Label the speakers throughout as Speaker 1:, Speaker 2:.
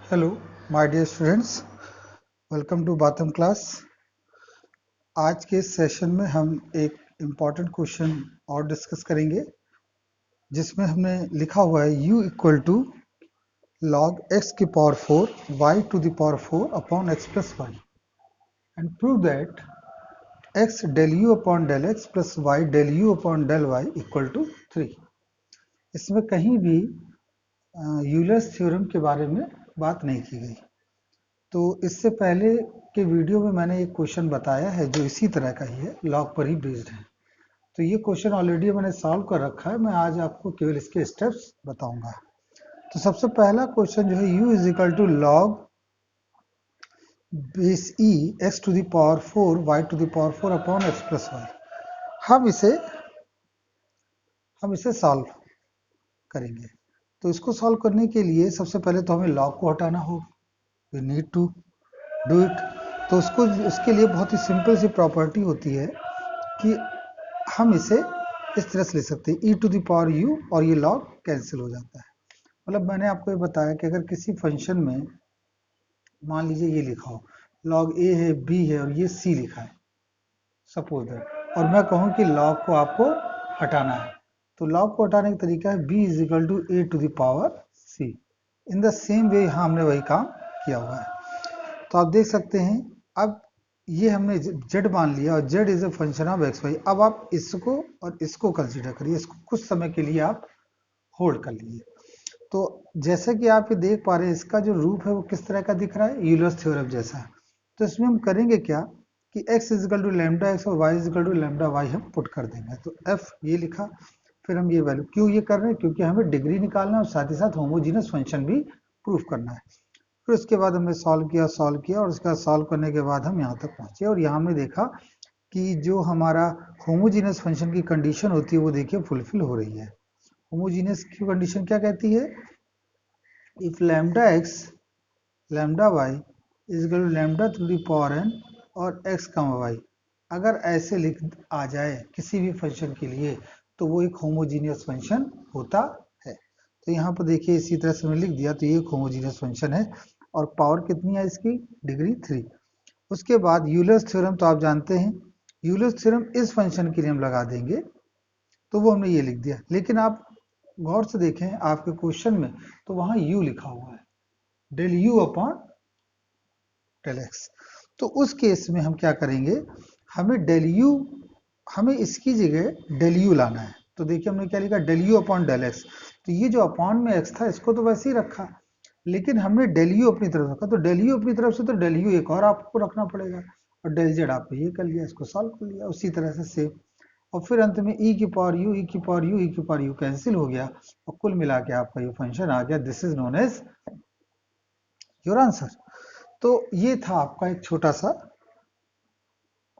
Speaker 1: Hello my dear students, welcome to बातम class. आज के सेशन में हम एक इम्पॉर्टेंट क्वेश्चन और डिस्कस करेंगे जिसमें हमने लिखा हुआ है u equal to log x की power 4 y to the power 4 upon x plus Y and prove that x del u upon del x plus y del u upon del y equal to 3। इसमें कहीं भी Euler's theorem के बारे में बात नहीं की गई। तो इससे पहले के वीडियो में मैंने एक क्वेश्चन बताया है जो इसी तरह का ही है, लॉग पर ही बेस्ड है। तो ये क्वेश्चन ऑलरेडी मैंने सॉल्व कर रखा है, मैं आज आपको केवल इसके स्टेप्स बताऊंगा। तो सबसे पहला क्वेश्चन जो है u is equal to log base e x to the power 4 y to the power 4 upon x plus Y. हम इसे सॉल्व करेंगे। तो इसको सॉल्व करने के लिए सबसे पहले तो हमें लॉग को हटाना होगा, we need to do it. तो उसके लिए बहुत ही सिंपल सी प्रॉपर्टी होती है कि हम इसे इस तरह से ले सकते हैं, e to the power u, और ये लॉग कैंसिल हो जाता है। मतलब मैंने आपको ये बताया कि अगर किसी फंक्शन में मान लीजिए ये लिखा हो लॉग a है, b है और ये c लिखा है सपोज दैट, और मैं कहूँ कि लॉग को आपको हटाना है, तो लॉग को हटाने का तरीका है b is equal to a to the power c। In the same way यहाँ हमने वही काम किया हुआ है। तो आप देख सकते हैं, अब ये हमने z मान लिया और z is a function of X Y. अब आप इसको और इसको कंसीडर करिए, इसको कुछ समय के लिए आप होल्ड कर लीजिए। तो जैसे कि आप ये देख पा रहे हैं, इसका जो रूप है वो किस तरह का दिख रहा है, यूलर्स थ्योरम जैसा है। तो इसमें हम करेंगे क्या कि x is equal to lambda X और y is equal to lambda Y हम पुट कर देंगे। तो f ये लिखा, फिर हम ये वैल्यू, क्यों ये कर रहे हैं, क्योंकि हमें डिग्री निकालना है और साथ ही साथ होमोजीनियस फंक्शन भी प्रूफ करना है। फिर उसके बाद हमने सॉल्व किया और उसके बाद सॉल्व करने के बाद हम यहाँ तक पहुंचे और यहाँ हमने देखा कि जो हमारा होमोजीनियस फंक्शन की कंडीशन होती है वो देखिए फुलफिल हो रही है। होमोजीनियस की कंडीशन क्या कहती है, if lambda X lambda Y is equal to lambda to the power n और x कमा वाई, अगर ऐसे लिख आ जाए किसी भी फंक्शन के लिए तो वो एक होमोजीनियस फंक्शन होता है। तो यहाँ पर देखिए इसी तरह से मैंने लिख दिया, तो ये एक होमोजीनियस फंक्शन है और पावर कितनी है इसकी, डिग्री 3। उसके बाद यूलर्स थ्योरम तो आप जानते हैं, यूलर्स थ्योरम इस फंक्शन के लिए हम लगा देंगे, तो वो हमने ये लिख दिया। लेकिन आप गौर से देखें आपके क्वेश्चन में तो वहां u लिखा हुआ है, del u upon del x। तो उस केस में हम क्या करेंगे, हमें इसकी जगह डेल u लाना है। तो देखिए हमने क्या लिखा, del u upon del x। तो ये जो अपॉन में x था इसको तो वैसे ही रखा, लेकिन हमने डेल u अपनी तरफ रखा। तो डेल u अपनी तरफ से तो डेल u एक और आपको रखना पड़ेगा, और डेल z आपने ये कर लिया, इसको सॉल्व कर लिया उसी तरह से सेम। और फिर अंत में e की पावर u, e की पावर u, e की पावर u कैंसिल हो गया और कुल मिला के आपका ये फंक्शन आ गया। This is known as your answer. तो ये था आपका एक छोटा सा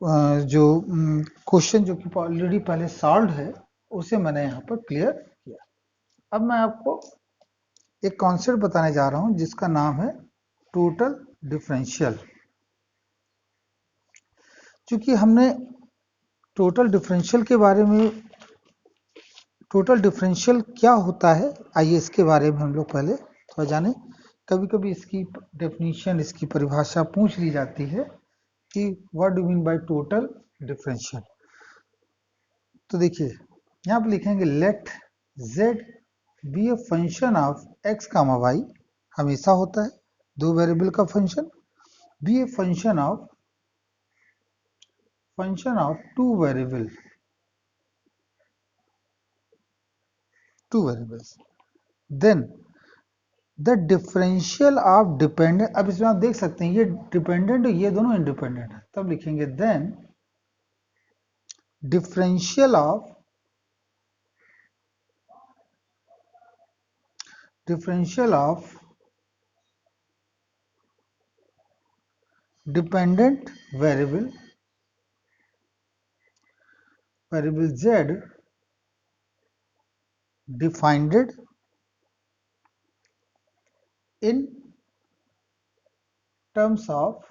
Speaker 1: जो क्वेश्चन जो कि ऑलरेडी पहले सॉल्व है, उसे मैंने यहाँ पर क्लियर किया। अब मैं आपको एक कॉन्सेप्ट बताने जा रहा हूँ जिसका नाम है टोटल डिफरेंशियल। क्योंकि हमने टोटल डिफरेंशियल के बारे में, टोटल डिफरेंशियल क्या होता है, आइए इसके बारे में हम लोग पहले थोड़ा जाने। कभी कभी इसकी डेफिनेशन, इसकी परिभाषा पूछ ली जाती है कि what do mean by total differential. तो देखिए यहाँ पर लिखेंगे let z be a function of x comma Y, हमेशा होता है दो वेरिएबल का function, be a function of two variables, then the differential of dependent. अब इसमें आप देख सकते हैं ये डिपेंडेंट और ये दोनों इंडिपेंडेंट है, तब लिखेंगे then differential of dependent variable z defined in terms of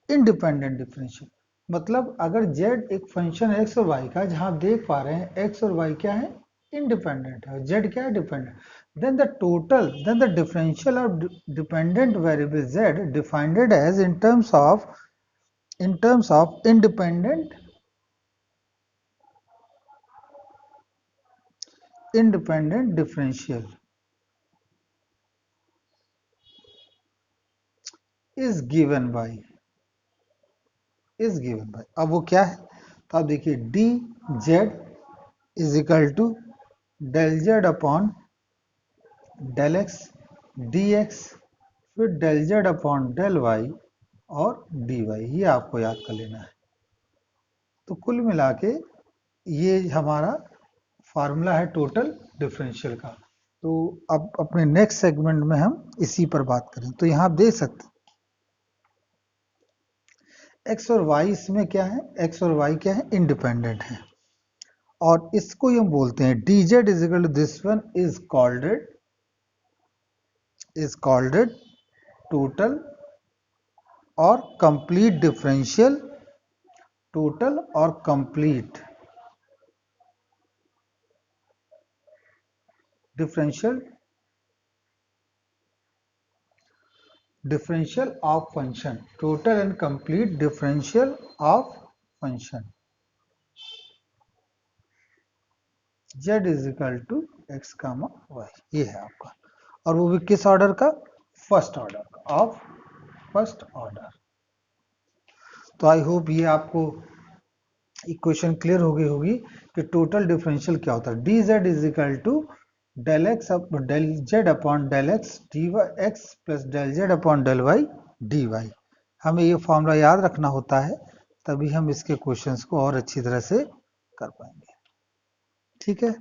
Speaker 1: independent differential। मतलब अगर z एक फंक्शन x और y का, जहां आप देख पा रहे हैं x और y क्या है, इंडिपेंडेंट है, z क्या है, dependent. Then the differential of dependent variable z defined as in terms of independent differential is given by अब वो क्या है, तो आप देखिए D Z is equal to del Z upon del X D X, फिर del Z upon del Y और D Y, ये आपको याद कर लेना है। तो कुल मिला के ये हमारा फार्मूला है टोटल डिफरेंशियल का। तो अब अपने नेक्स्ट सेगमेंट में हम इसी पर बात करें। तो यहाँ आप देख सकते एक्स और वाई इसमें क्या है, एक्स और वाई क्या है, इंडिपेंडेंट है। और इसको हम बोलते हैं D Z is equal to this one is called total और कंप्लीट डिफरेंशियल, टोटल और complete differential of function, total and complete differential of function z is equal to x, y, ये है आपका। और वो भी किस ऑर्डर का, फर्स्ट ऑर्डर। तो आई होप ये आपको इक्वेशन क्लियर हो गई होगी कि टोटल डिफरेंशियल क्या होता है। D Z is equal to del Z upon del X D Y X plus del Z upon del Y D Y. हमें ये फॉर्मूला याद रखना होता है, तभी हम इसके क्वेश्चंस को और अच्छी तरह से कर पाएंगे। ठीक है,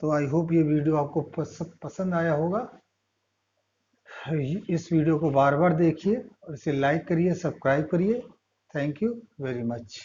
Speaker 1: तो आई होप ये वीडियो आपको पसंद आया होगा। इस वीडियो को बार बार देखिए और इसे लाइक करिए, सब्सक्राइब करिए। Thank you very much.